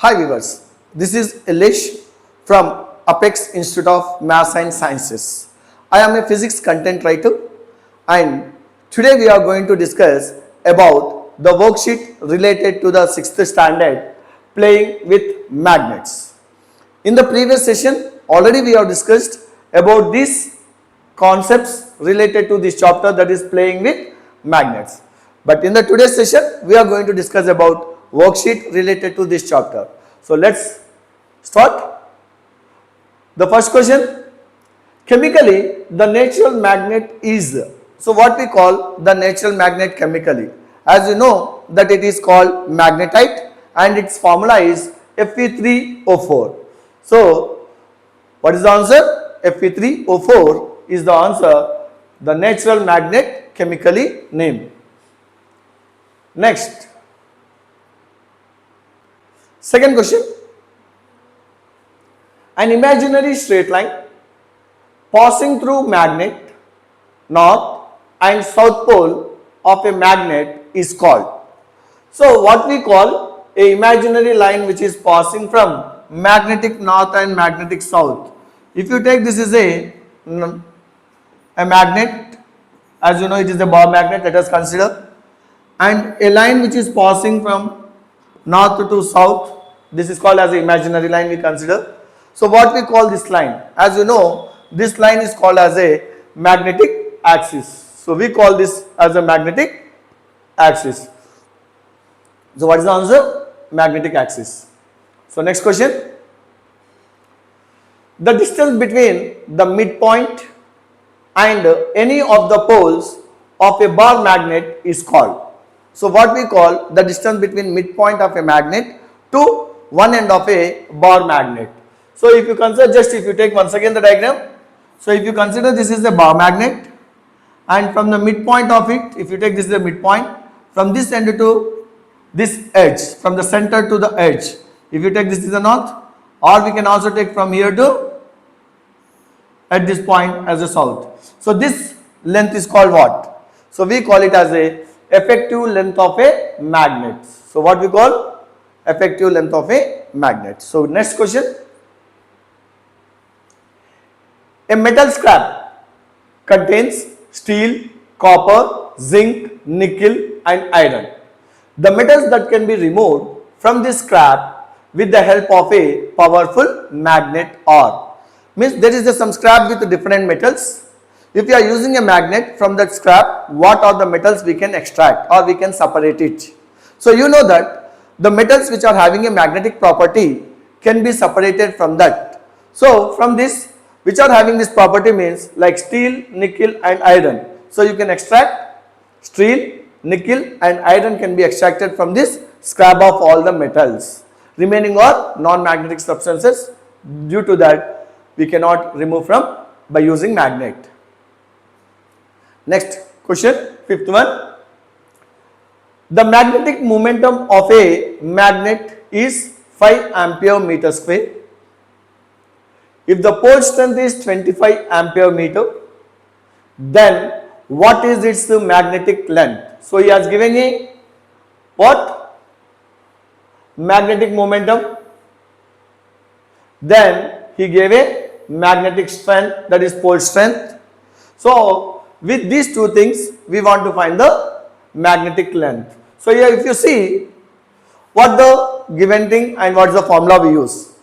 Hi viewers, this is Yellesh from Apex Institute of Maths and Sciences. I am a physics content writer and today we are going to discuss about the worksheet related to the 6th standard playing with magnets. In the previous session already we have discussed about these concepts related to this chapter, that is playing with magnets. But in the today's session we are going to discuss about worksheet related to this chapter. So let's start. The first question, chemically the natural magnet is, so what we call the natural magnet chemically, as you know that it is called magnetite and its formula is Fe3O4. So what is the answer? Fe3O4 is the answer, the natural magnet chemically named. Next, second question, an imaginary straight line passing through magnet north and south pole of a magnet is called. So what we call a imaginary line which is passing from magnetic north and magnetic south. If you take this is a magnet, as you know it is a bar magnet, let us consider, and a line which is passing from north to south, this is called as an imaginary line we consider. So what we call this line, as you know this line is called as a magnetic axis. So we call this as a magnetic axis. So what is the answer? Magnetic axis. So next question, the distance between the midpoint and any of the poles of a bar magnet is called. So what we call the distance between midpoint of a magnet to one end of a bar magnet. So if you consider, just if you take once again the diagram, so if you consider this is a bar magnet and from the midpoint of it, if you take this is the midpoint, from this end to this edge, from the center to the edge, if you take this is the north, or we can also take from here to at this point as a south. So this length is called what? So we call it as a effective length of a magnet. So what we call effective length of a magnet. So next question, a metal scrap contains steel, copper, zinc, nickel and iron. The metals that can be removed from this scrap with the help of a powerful magnet are, means there is some scrap with different metals. If you are using a magnet, from that scrap what are the metals we can extract or we can separate it. So you know that the metals which are having a magnetic property can be separated from that. So from this which are having this property means like steel, nickel and iron. So you can extract steel, nickel and iron can be extracted from this scrap of all the metals. Remaining are non-magnetic substances, due to that we cannot remove from by using magnet. Next question, fifth one. The magnetic momentum of a magnet is 5 ampere meter square. If the pole strength is 25 ampere meter, then what is its magnetic length? So he has given a what? Magnetic momentum. Then he gave a magnetic strength, that is pole strength. So with these two things we want to find the magnetic length. So here if you see what the given thing and what is the formula we use.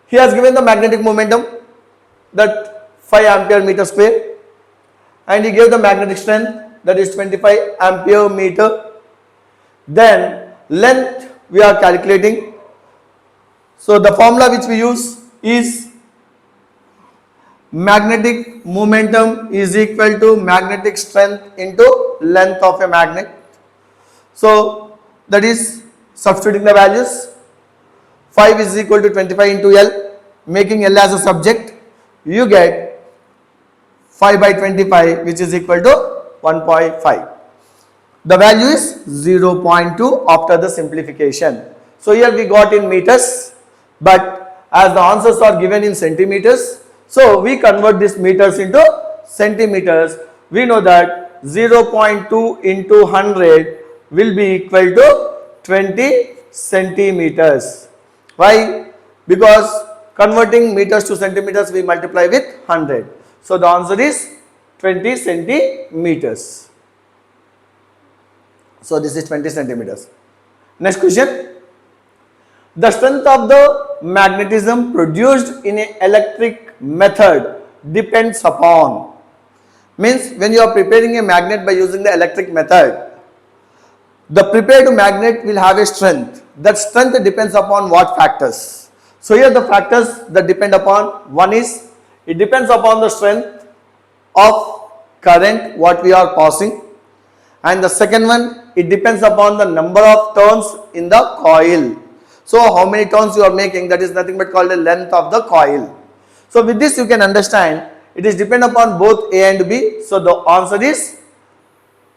He has given the magnetic momentum, that 5 ampere meter square, and he gave the magnetic strength, that is 25 ampere meter. Then length we are calculating. So the formula which we use is magnetic momentum is equal to magnetic strength into length of a magnet. So that is substituting the values. 5 is equal to 25 into L, making L as a subject, you get 5 by 25 which is equal to 1.5. The value is 0.2 after the simplification. So here we got in meters, but as the answers are given in centimeters, so we convert this meters into centimeters. We know that 0.2 into 100 will be equal to 20 centimeters. Why? Because converting meters to centimeters we multiply with 100. So the answer is 20 centimeters. So this is 20 centimeters. Next question. The strength of the magnetism produced in an electric method depends upon. Means when you are preparing a magnet by using the electric method, the prepared magnet will have a strength. That strength depends upon what factors? So here the factors that depend upon, one is it depends upon the strength of current what we are passing, and the second one, it depends upon the number of turns in the coil. So how many turns you are making, that is nothing but called the length of the coil. So with this you can understand it is depend upon both A and B. So the answer is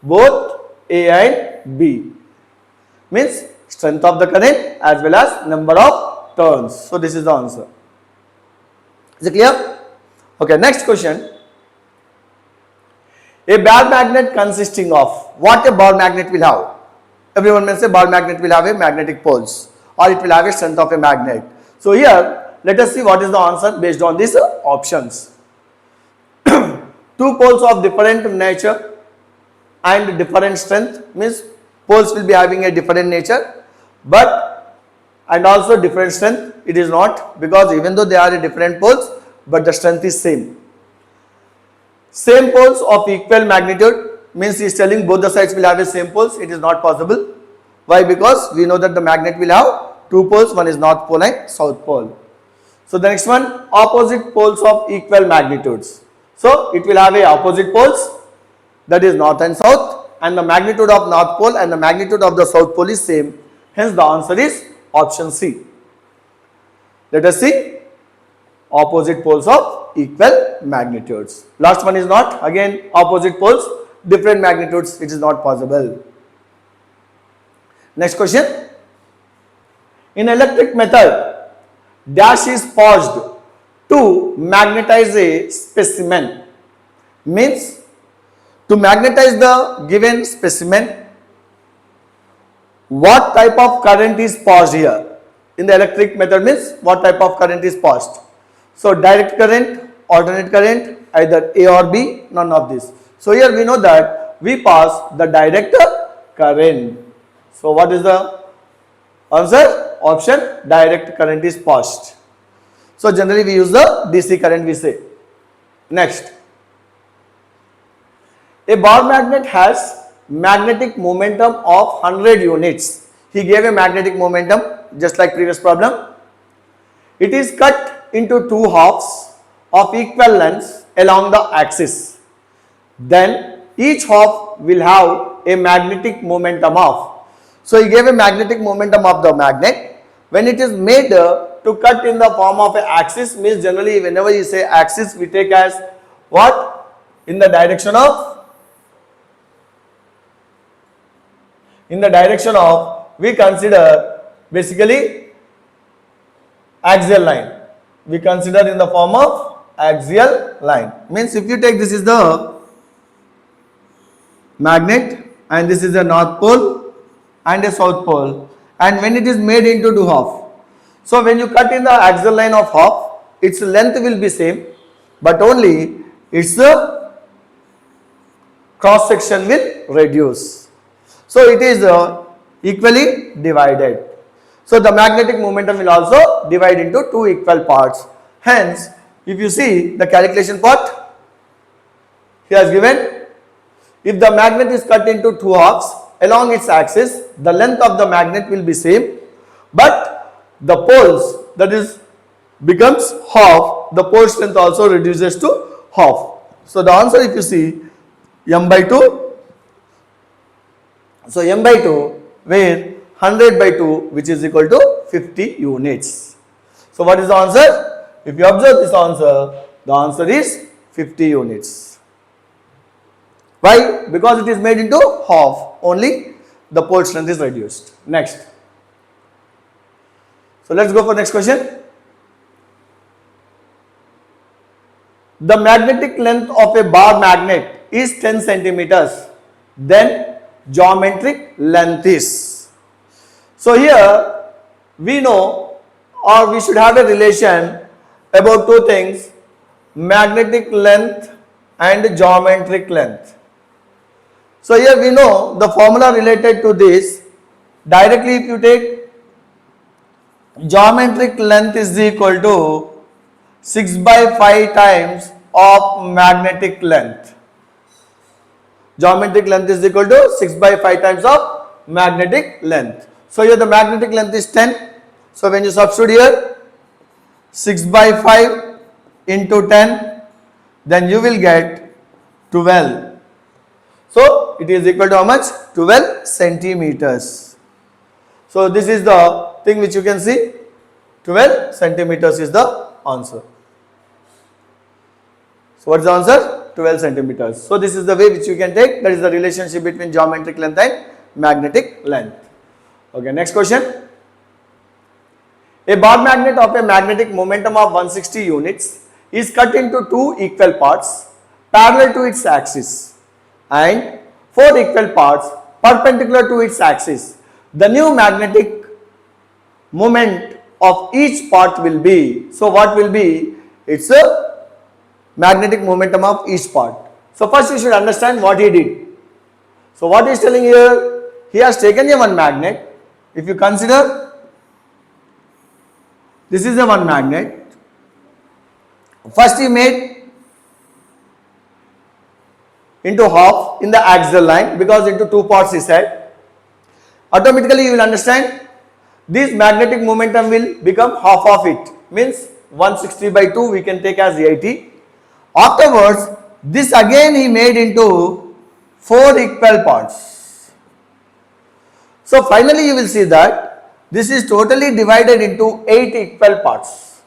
both A and B. Means strength of the current as well as number of turns. So this is the answer. Is it clear? Okay, next question. A bar magnet consisting of, what a bar magnet will have? Everyone may say bar magnet will have a magnetic poles or it will have a strength of a magnet. So here let us see what is the answer based on these options. Two poles of different nature and different strength, means poles will be having a different nature but and also different strength. It is not, because even though they are a different poles but the strength is same. Same poles of equal magnitude, means he is telling both the sides will have the same poles. It is not possible. Why? Because we know that the magnet will have two poles, one is north pole and south pole. So the next one, opposite poles of equal magnitudes. So it will have a opposite poles, that is north and south, and the magnitude of north pole and the magnitude of the south pole is same. Hence the answer is option C. Let us see opposite poles of equal magnitudes. Last one is not, again opposite poles, different magnitudes, it is not possible. Next question. In electric method, dash is paused to magnetize a specimen. Means to magnetize the given specimen, what type of current is paused here? In the electric method means what type of current is paused? So direct current, alternate current, either A or B, none of this. So here we know that we pass the direct current. So what is the answer? Option, direct current is passed. So generally we use the DC current we say. Next. A bar magnet has magnetic momentum of 100 units. He gave a magnetic momentum just like previous problem. It is cut into two halves of equal lengths along the axis. Then each half will have a magnetic momentum of. So he gave a magnetic momentum of the magnet. When it is made to cut in the form of an axis, means generally whenever you say axis we take as what? In the direction of we consider basically axial line. We consider in the form of axial line. Means if you take, this is the magnet and this is the north pole and a south pole, and when it is made into two half. So when you cut in the axial line of half, its length will be same, but only its cross section will reduce. So it is equally divided. So the magnetic momentum will also divide into two equal parts. Hence, if you see the calculation part, he has given, if the magnet is cut into two halves along its axis, the length of the magnet will be same, but the poles, that is becomes half, the pole strength also reduces to half. So the answer, if you see, m by 2, so m by 2 where 100 by 2 which is equal to 50 units. So what is the answer? If you observe this answer, the answer is 50 units. Why? Because it is made into half, only the pole strength is reduced. Next. So let's go for next question. The magnetic length of a bar magnet is 10 centimeters. Then geometric length is. So here we know, or we should have a relation about two things, magnetic length and geometric length. So here we know the formula related to this. Directly if you take geometric length is equal to 6 by 5 times of magnetic length. Geometric length is equal to 6 by 5 times of magnetic length. So here the magnetic length is 10. So when you substitute here 6 by 5 into 10, then you will get 12. So it is equal to how much? 12 centimeters. So this is the thing which you can see. 12 centimeters is the answer. So what is the answer? 12 centimeters. So this is the way which you can take. That is the relationship between geometric length and magnetic length. Okay, next question. A bar magnet of a magnetic momentum of 160 units is cut into two equal parts parallel to its axis and four equal parts perpendicular to its axis. The new magnetic moment of each part will be, so what will be? It's a magnetic momentum of each part. So first you should understand what he did. So what he is telling here, he has taken a one magnet. If you consider, this is a one magnet. First he made into half in the axial line, because into two parts he said. Automatically you will understand this magnetic momentum will become half of it, means 160 by 2 we can take as EIT. Afterwards this again he made into four equal parts. So finally you will see that this is totally divided into 8 equal parts.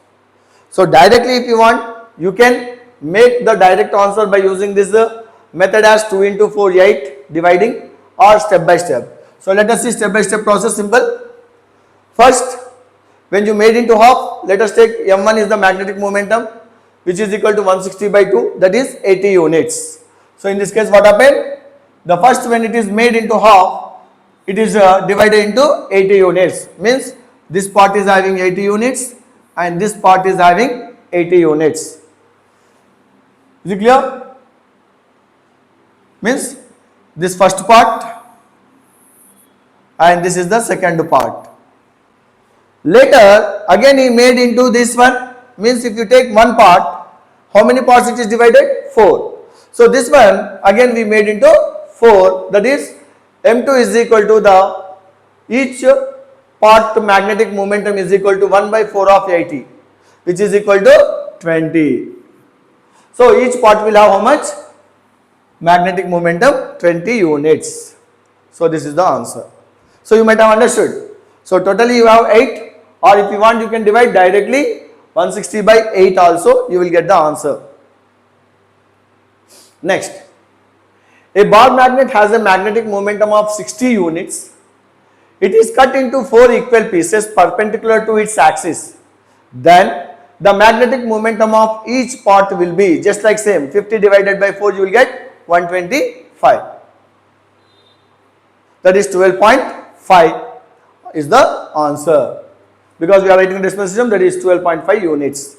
So directly if you want, you can make the direct answer by using this method as 2 into 4 8 dividing, or step by step. So let us see step by step process. Simple. First, when you made into half, let us take m1 is the magnetic momentum, which is equal to 160 by 2, that is 80 units. So in this case what happened? The first, when it is made into half, it is divided into 80 units, means this part is having 80 units and this part is having 80 units. Is it clear? Means this first part and this is the second part. Later again he made into this one, means if you take one part, how many parts it is divided? 4. So this one again we made into 4, that is m2 is equal to the each part magnetic momentum is equal to 1 by 4 of 80, which is equal to 20. So each part will have how much? Magnetic momentum 20 units. So this is the answer. So you might have understood. So totally you have 8, or if you want you can divide directly 160 by 8 also, you will get the answer. Next. A bar magnet has a magnetic momentum of 60 units. It is cut into 4 equal pieces perpendicular to its axis. Then the magnetic momentum of each part will be just like same, 50 divided by 4 you will get 125. That is 12.5 is the answer. Because we are writing decimal system, that is 12.5 units.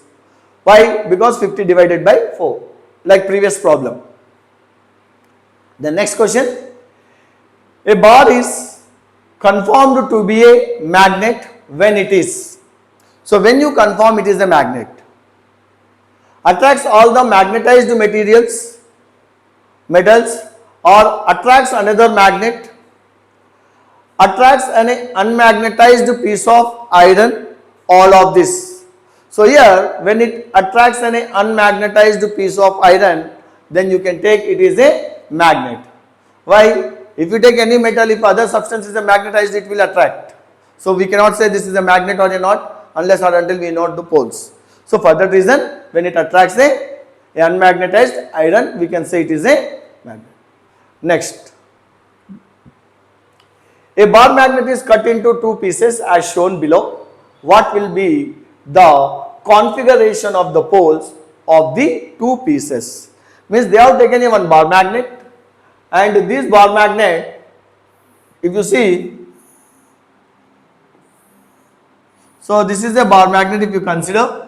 Why? Because 50 divided by 4, like previous problem. The next question, a bar is confirmed to be a magnet when it is. So when you confirm it is a magnet, attracts all the magnetized metals, or attracts another magnet, attracts an unmagnetized piece of iron, all of this. So here when it attracts an unmagnetized piece of iron, then you can take it is a magnet. Why? If you take any metal, if other substance is magnetized, it will attract. So we cannot say this is a magnet or a not unless or until we know the poles. So for that reason, when it attracts a unmagnetized iron, we can say it is a magnet. Next, a bar magnet is cut into two pieces as shown below. What will be the configuration of the poles of the two pieces? Means they have taken a one bar magnet, and this bar magnet, if you see, So this is a bar magnet if you consider.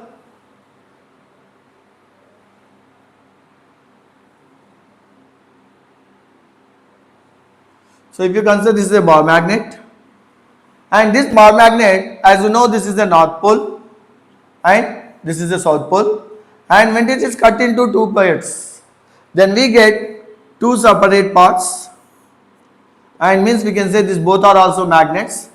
So if you consider this is a bar magnet, and this bar magnet, as you know, this is the north pole and this is the south pole, and when it is cut into two parts, then we get two separate parts, and means we can say this both are also magnets.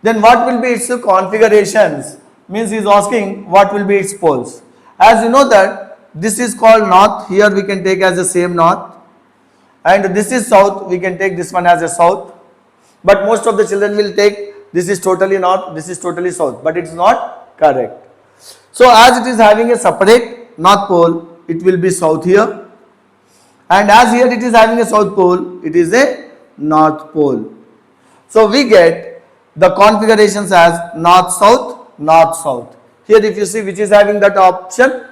Then what will be its configurations? Means he is asking what will be its poles. As you know that this is called north, here we can take as the same north, and this is south, we can take this one as a south, but most of the children will take this is totally north, this is totally south, but it is not correct. So as it is having a separate north pole, it will be south here, and as here it is having a south pole, it is a north pole. So we get the configurations as north south, north south. Here if you see which is having that option,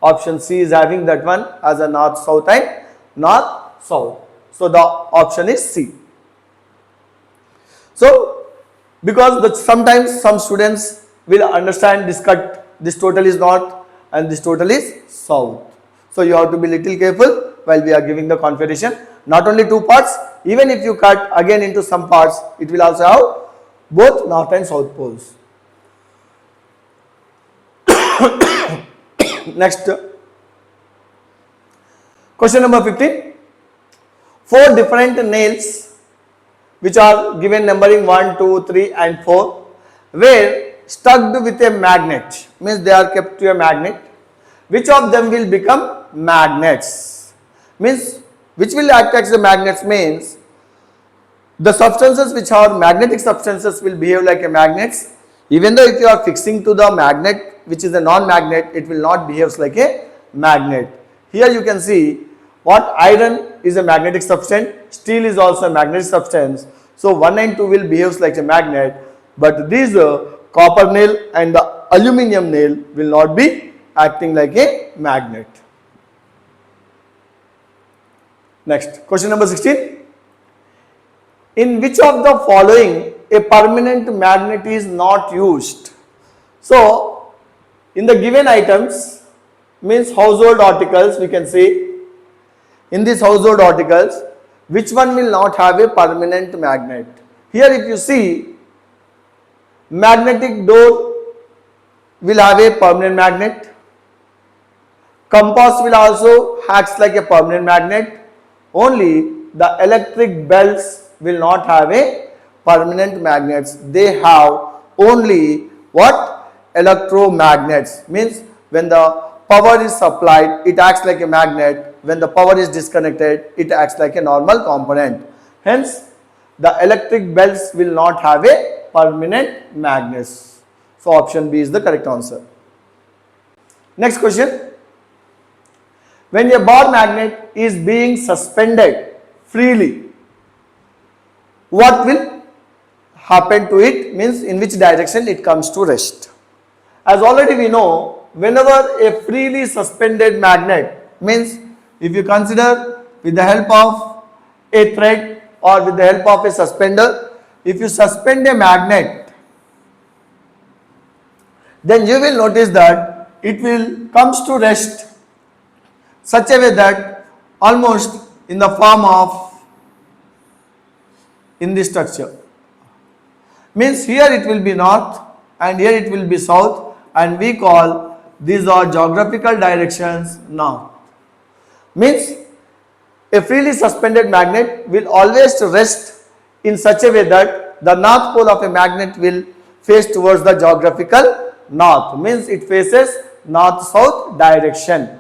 option C is having that one as a north south and north south. So the option is C. So because sometimes some students will understand this total is north and this total is south. So you have to be little careful while we are giving the configuration. Not only two parts, even if you cut again into some parts, it will also have both north and south poles. Next, question number 15. Four different nails which are given numbering 1, 2, 3 and 4 were stuck with a magnet, means they are kept to a magnet. Which of them will become magnets? Means which will act as a magnets means the substances which are magnetic substances will behave like a magnets, even though if you are fixing to the magnet which is a non-magnet, it will not behave like a magnet. Here you can see what iron is a magnetic substance, steel is also a magnetic substance. So 1 and 2 will behave like a magnet, but these copper nail and the aluminium nail will not be acting like a magnet. Next, question number 16. In which of the following a permanent magnet is not used? So, in the given items, means household articles, we can say, in these household articles, which one will not have a permanent magnet? Here if you see, magnetic door will have a permanent magnet, compass will also acts like a permanent magnet, only the electric bells will not have a permanent magnets. They have only what? Electromagnets. Means when the power is supplied, it acts like a magnet. When the power is disconnected, it acts like a normal component. Hence, the electric bells will not have a permanent magnets. So option B is the correct answer. Next question. When a bar magnet is being suspended freely, what will happen to it? Means in which direction it comes to rest. As already we know, whenever a freely suspended magnet, means if you consider with the help of a thread or with the help of a suspender, if you suspend a magnet, then you will notice that it will comes to rest such a way that almost in the form of in this structure. Means here it will be north and here it will be south, and we call these are geographical directions north. Means a freely suspended magnet will always rest in such a way that the north pole of a magnet will face towards the geographical north. Means it faces north-south direction.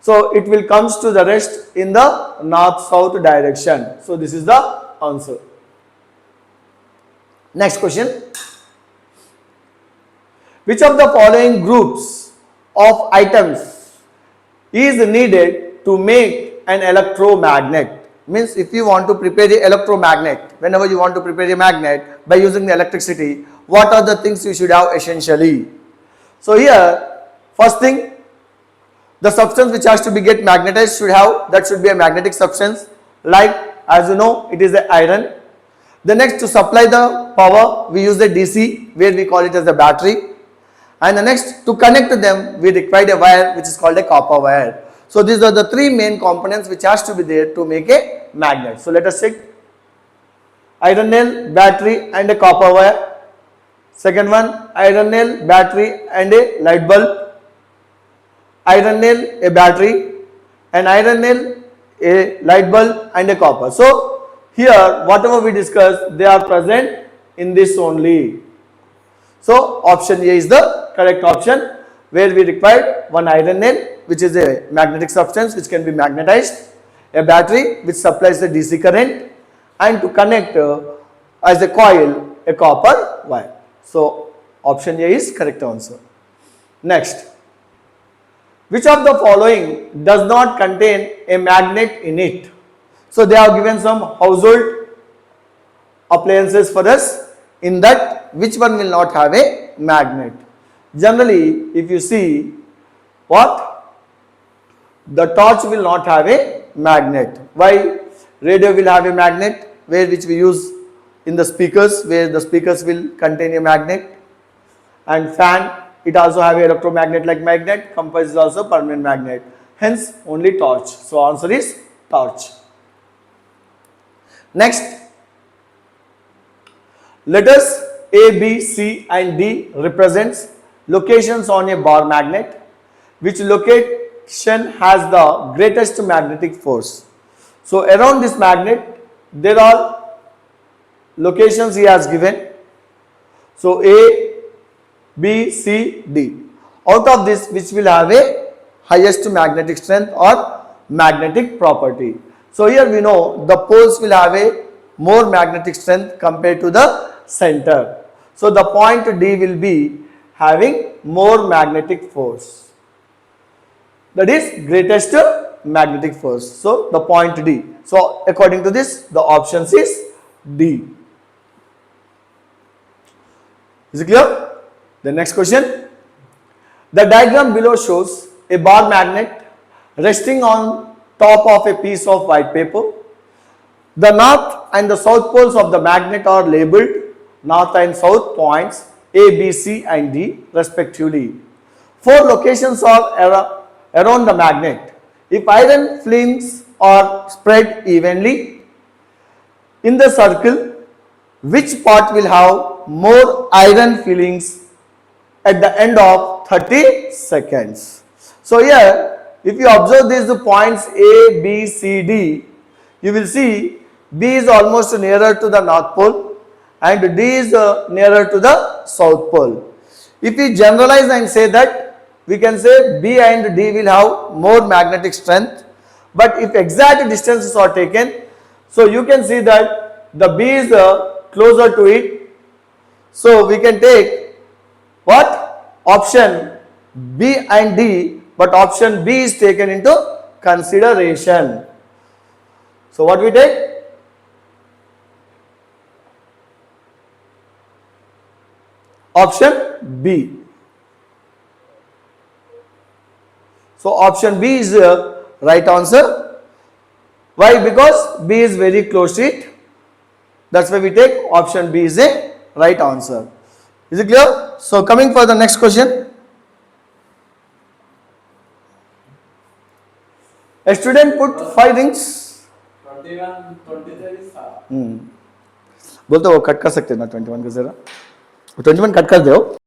So it will comes to the rest in the north-south direction. So this is the answer. Next question. Which of the following groups of items is needed to make an electromagnet? Means if you want to prepare the electromagnet, whenever you want to prepare a magnet by using the electricity, what are the things you should have essentially? So here, first thing, the substance which has to be get magnetized should be a magnetic substance, like as you know it is the iron. The next, to supply the power, we use the DC, where we call it as the battery. And the next, to connect to them, we require a wire which is called a copper wire. So these are the three main components which has to be there to make a magnet. So let us check. Iron nail, battery and a copper wire. Second one, iron nail, battery and a light bulb. Iron nail, a battery, and iron nail, a light bulb and a copper. So here whatever we discussed, they are present in this only. So option A is the correct option, where we required one iron nail which is a magnetic substance which can be magnetized, a battery which supplies the DC current, and to connect as a coil a copper wire. So option A is correct answer. Next, which of the following does not contain a magnet in it? So they have given some household appliances for us. In that, which one will not have a magnet? Generally, if you see, what? The torch will not have a magnet. Why? Radio will have a magnet, which we use in the speakers, where the speakers will contain a magnet. And fan, it also have a electromagnet like magnet. Compass is also permanent magnet. Hence, only torch. So answer is torch. Next, letters A, B, C and D represents locations on a bar magnet. Which location has the greatest magnetic force? So around this magnet, there are locations he has given. So A, B, C, D. Out of this, which will have a highest magnetic strength or magnetic property? So here we know the poles will have a more magnetic strength compared to the center. So the point D will be having more magnetic force. That is greatest magnetic force. So the point D. So according to this, the options is D. Is it clear? The next question. The diagram below shows a bar magnet resting on top of a piece of white paper. The north and the south poles of the magnet are labeled north and south points A, B, C and D respectively. 4 locations are around the magnet. If iron filings are spread evenly in the circle, which part will have more iron filings at the end of 30 seconds? So here, if you observe these points A, B, C, D, you will see B is almost nearer to the north pole and D is nearer to the south pole. If we generalize and say that, we can say B and D will have more magnetic strength, but if exact distances are taken, so you can see that the B is closer to it. So we can take what? Option B and D, but option B is taken into consideration. So what we take? Option B. So option B is the right answer. Why? Because B is very close to it. That's why we take option B is a right answer. Is it clear? So coming for the next question. A student put 5 rings. 21, 23 था. बोलते वो cut कर सकते हैं ना 21 का जरा 21 cut कर दो.